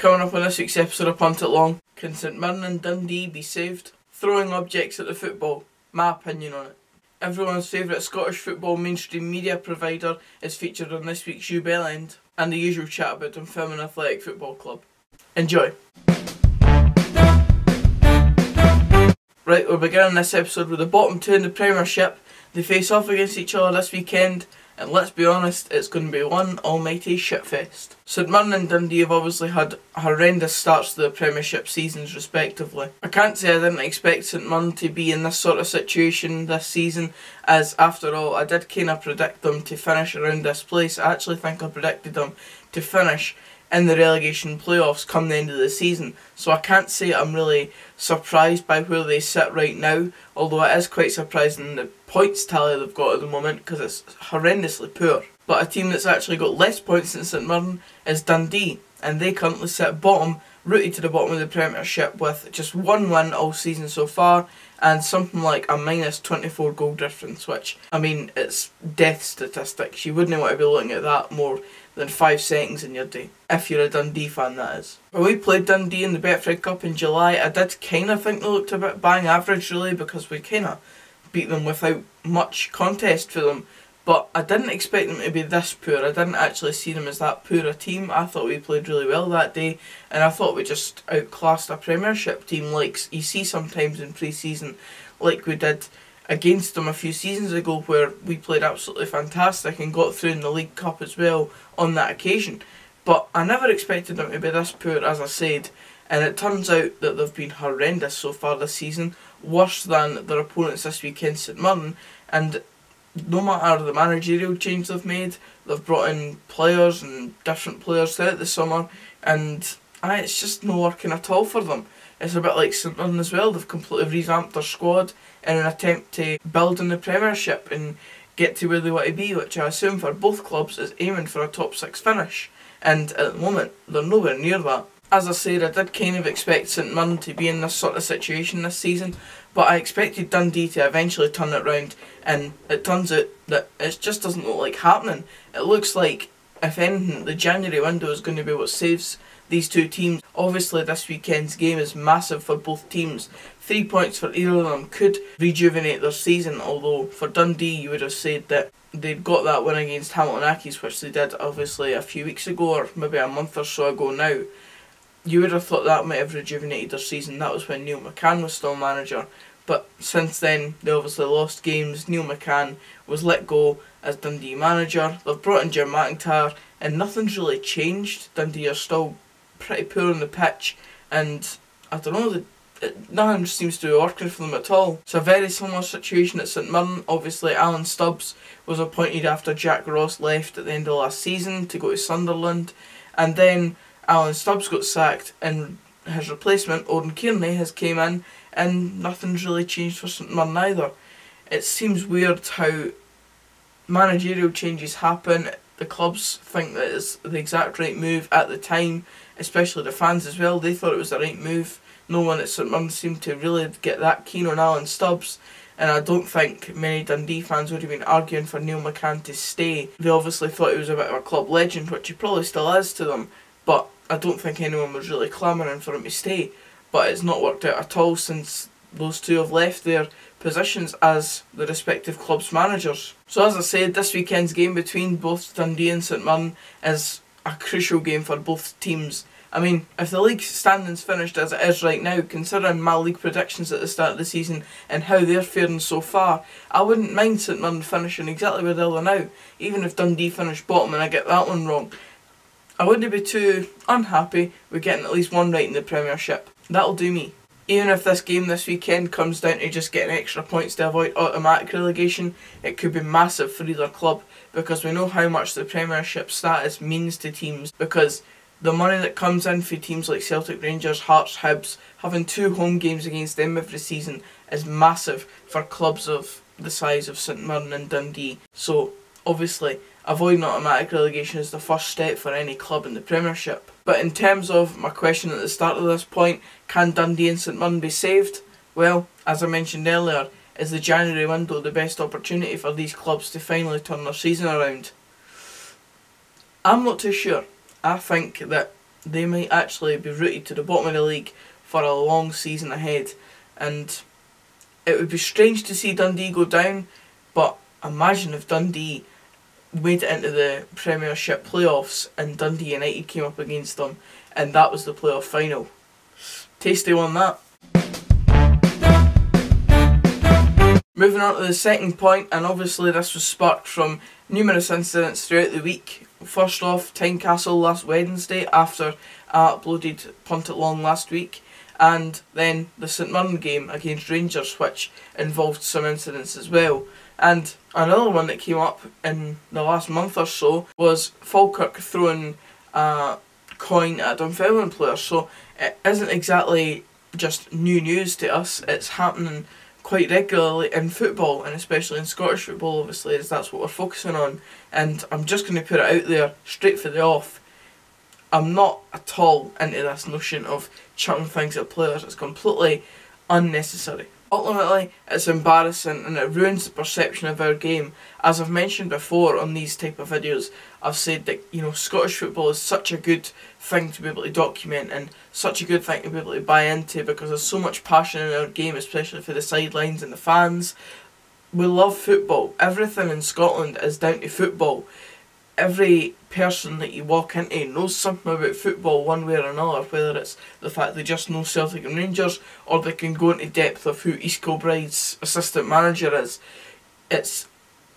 Coming up on this week's episode of Punt It Long, can St Mirren and Dundee be saved? Throwing objects at the football, my opinion on it. Everyone's favourite Scottish football mainstream media provider is featured on this week's Bellend, and the usual chat about Dunfermline Athletic Football Club. Enjoy! Right, we're beginning this episode with the bottom two in the Premiership. They face off against each other this weekend, and let's be honest, it's going to be one almighty shitfest. St Mirren and Dundee have obviously had horrendous starts to the Premiership seasons respectively. I can't say I didn't expect St Mirren to be in this sort of situation this season, as after all I did kind of predict them to finish around this place. I actually think I predicted them to finish in the relegation playoffs come the end of the season, so I can't say I'm really surprised by where they sit right now, although it is quite surprising the points tally they've got at the moment because it's horrendously poor. But a team that's actually got less points than St Mirren is Dundee, and they currently sit bottom, rooted to the bottom of the Premiership with just one win all season so far and something like a minus 24 goal difference, which, I mean, it's death statistics. You wouldn't want to be looking at that more than 5 seconds in your day, if you're a Dundee fan, that is. When we played Dundee in the Betfred Cup in July, I did kind of think they looked a bit bang average really, because we kind of beat them without much contest for them, but I didn't expect them to be this poor. I didn't actually see them as that poor a team. I thought we played really well that day, and I thought we just outclassed a Premiership team like you see sometimes in pre-season, like we did against them a few seasons ago, where we played absolutely fantastic and got through in the League Cup as well on that occasion. But I never expected them to be this poor, as I said, and it turns out that they've been horrendous so far this season, worse than their opponents this weekend, St Mirren. And no matter the managerial change they've made, they've brought in players and different players throughout the summer, and it's just not working at all for them. It's a bit like St Mirren as well. They've completely revamped their squad in an attempt to build in the Premiership and get to where they want to be, which I assume for both clubs is aiming for a top 6 finish. And at the moment, they're nowhere near that. As I said, I did kind of expect St Mirren to be in this sort of situation this season, but I expected Dundee to eventually turn it round, and it turns out that it just doesn't look like happening. It looks like, if anything, the January window is going to be what saves these two teams. Obviously this weekend's game is massive for both teams. 3 points for either of them could rejuvenate their season, although for Dundee you would have said that they'd got that win against Hamilton Accies, which they did obviously a few weeks ago, or maybe a month or so ago now. You would have thought that might have rejuvenated their season. That was when Neil McCann was still manager, but since then they obviously lost games. Neil McCann was let go as Dundee manager. They've brought in Jim McIntyre and nothing's really changed. Dundee are still pretty poor on the pitch, and I don't know, nothing seems to be working for them at all. It's a very similar situation at St Mirren. Obviously Alan Stubbs was appointed after Jack Ross left at the end of last season to go to Sunderland, and then Alan Stubbs got sacked and his replacement, Oran Kearney, has came in, and nothing's really changed for St Mirren either. It seems weird how managerial changes happen. The clubs think that it's the exact right move at the time, especially the fans as well. They thought it was the right move. No one at St Mirren seemed to really get that keen on Alan Stubbs, and I don't think many Dundee fans would have been arguing for Neil McCann to stay. They obviously thought he was a bit of a club legend, which he probably still is to them, but I don't think anyone was really clamouring for him to stay. But it's not worked out at all since those two have left their positions as the respective clubs' managers. So as I said, this weekend's game between both Dundee and St Mirren is a crucial game for both teams. I mean, if the league standings finished as it is right now, considering my league predictions at the start of the season and how they're faring so far, I wouldn't mind St Mirren finishing exactly where they are now, even if Dundee finish bottom and I get that one wrong. I wouldn't be too unhappy with getting at least one right in the Premiership. That'll do me. Even if this game this weekend comes down to just getting extra points to avoid automatic relegation, it could be massive for either club, because we know how much the Premiership status means to teams, because the money that comes in for teams like Celtic, Rangers, Hearts, Hibs, having 2 home games against them every season is massive for clubs of the size of St Mirren and Dundee. So obviously avoiding automatic relegation is the first step for any club in the Premiership. But in terms of my question at the start of this point, can Dundee and St Mirren be saved? Well, as I mentioned earlier, is the January window the best opportunity for these clubs to finally turn their season around? I'm not too sure. I think that they might actually be rooted to the bottom of the league for a long season ahead. And it would be strange to see Dundee go down, but imagine if Dundee made it into the Premiership playoffs and Dundee United came up against them and that was the playoff final. Tasty one, that. Moving on to the second point, and obviously this was sparked from numerous incidents throughout the week. First off, Tynecastle last Wednesday after I uploaded Punt last week, and then the St Mirren game against Rangers, which involved some incidents as well. And another one that came up in the last month or so was Falkirk throwing a coin at a Dunfermline player. So it isn't exactly just new news to us, it's happening quite regularly in football, and especially in Scottish football, obviously, as that's what we're focusing on. And I'm just going to put it out there straight for the off. I'm not at all into this notion of chucking things at players. It's completely unnecessary. Ultimately, it's embarrassing and it ruins the perception of our game. As I've mentioned before on these type of videos, I've said that, you know, Scottish football is such a good thing to be able to document and such a good thing to be able to buy into, because there's so much passion in our game, especially for the sidelines and the fans. We love football. Everything in Scotland is down to football. Every person that you walk into knows something about football one way or another, whether it's the fact they just know Celtic and Rangers, or they can go into depth of who East Kilbride's assistant manager is. It's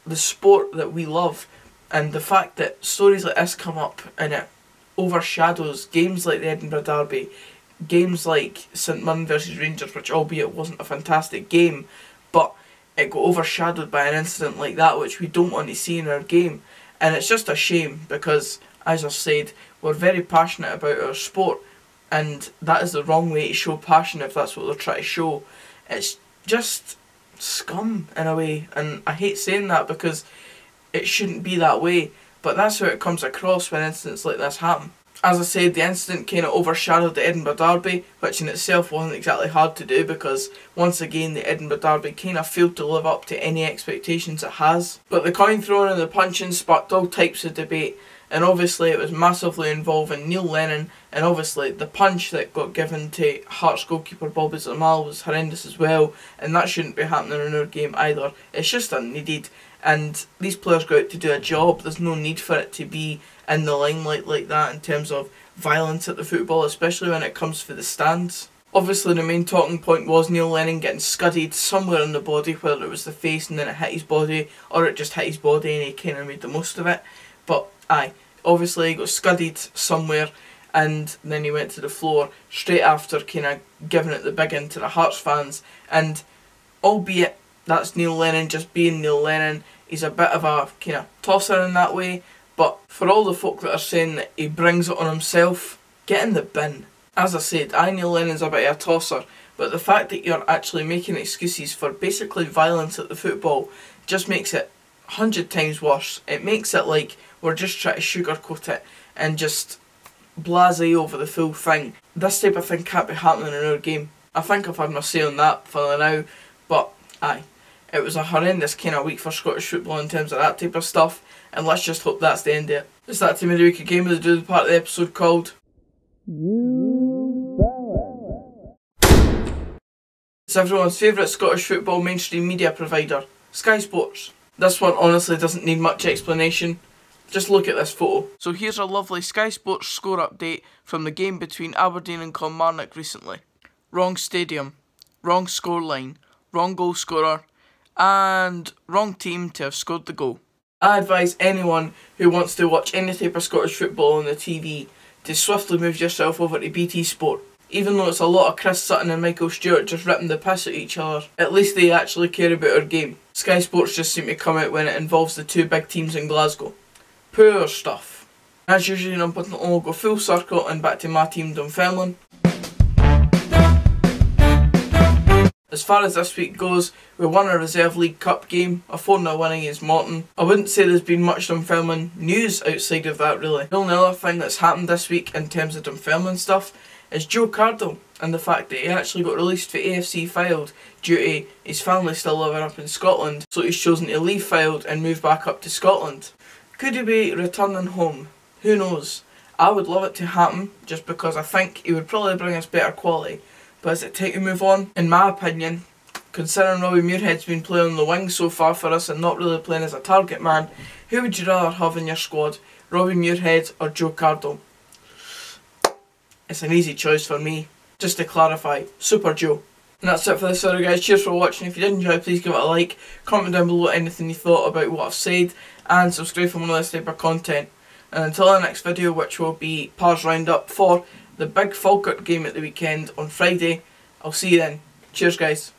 the sport that we love, and the fact that stories like this come up and it overshadows games like the Edinburgh Derby, games like St Mirren versus Rangers, which albeit wasn't a fantastic game, but it got overshadowed by an incident like that, which we don't want to see in our game. And it's just a shame because, as I've said, we're very passionate about our sport, and that is the wrong way to show passion if that's what they're trying to show. It's just scum in a way, and I hate saying that because it shouldn't be that way, but that's how it comes across when incidents like this happen. As I said, the incident kind of overshadowed the Edinburgh Derby, which in itself wasn't exactly hard to do because, once again, the Edinburgh Derby kind of failed to live up to any expectations it has. But the coin throwing and the punching sparked all types of debate, and obviously it was massively involving Neil Lennon, and obviously the punch that got given to Hearts goalkeeper Bobby Zamal was horrendous as well, and that shouldn't be happening in our game either. It's just unneeded, and these players go out to do a job. There's no need for it to be in the limelight like that in terms of violence at the football, especially when it comes for the stands. Obviously the main talking point was Neil Lennon getting scudded somewhere in the body, whether it was the face and then it hit his body, or it just hit his body and he kind of made the most of it. But aye, obviously he got scudded somewhere, and then he went to the floor straight after kind of giving it the big in to the Hearts fans. And albeit that's Neil Lennon just being Neil Lennon, he's a bit of a kind of tosser in that way. But for all the folk that are saying that he brings it on himself, get in the bin. As I said, Neil Lennon's a bit of a tosser, but the fact that you're actually making excuses for basically violence at the football just makes it 100 times worse. It makes it like we're just trying to sugarcoat it and just blasé over the full thing. This type of thing can't be happening in our game. I think I've had my say on that for now, but aye, it was a horrendous kind of week for Scottish football in terms of that type of stuff, and let's just hope that's the end of it. It's that time of the week again with the part of the episode called It's everyone's favourite Scottish football mainstream media provider, Sky Sports. This one honestly doesn't need much explanation. Just look at this photo. So here's a lovely Sky Sports score update from the game between Aberdeen and Kilmarnock recently. Wrong stadium, wrong scoreline, wrong goal scorer, and wrong team to have scored the goal. I advise anyone who wants to watch any type of Scottish football on the TV to swiftly move yourself over to BT Sport. Even though it's a lot of Chris Sutton and Michael Stewart just ripping the piss at each other, at least they actually care about our game. Sky Sports just seem to come out when it involves the two big teams in Glasgow. Poor stuff. As usual, we'll go full circle and back to my team, Dunfermline. As far as this week goes, we won a Reserve League Cup game, a 4-0 win against Morton. I wouldn't say there's been much Dunfermline news outside of that really. The only other thing that's happened this week in terms of Dunfermline stuff is Joe Cardle, and the fact that he actually got released for AFC Fylde due to his family still living up in Scotland, so he's chosen to leave Fylde and move back up to Scotland. Could he be returning home? Who knows? I would love it to happen just because I think he would probably bring us better quality. But as it take to move on, in my opinion, considering Robbie Muirhead's been playing on the wing so far for us and not really playing as a target man, who would you rather have in your squad? Robbie Muirhead or Joe Cardle? It's an easy choice for me. Just to clarify, Super Joe. And that's it for this video, guys. Cheers for watching. If you did enjoy, please give it a like, comment down below anything you thought about what I've said, and subscribe for more of this type of content. And until the next video, which will be Pars Roundup for the big Falkirk game at the weekend on Friday, I'll see you then. Cheers, guys.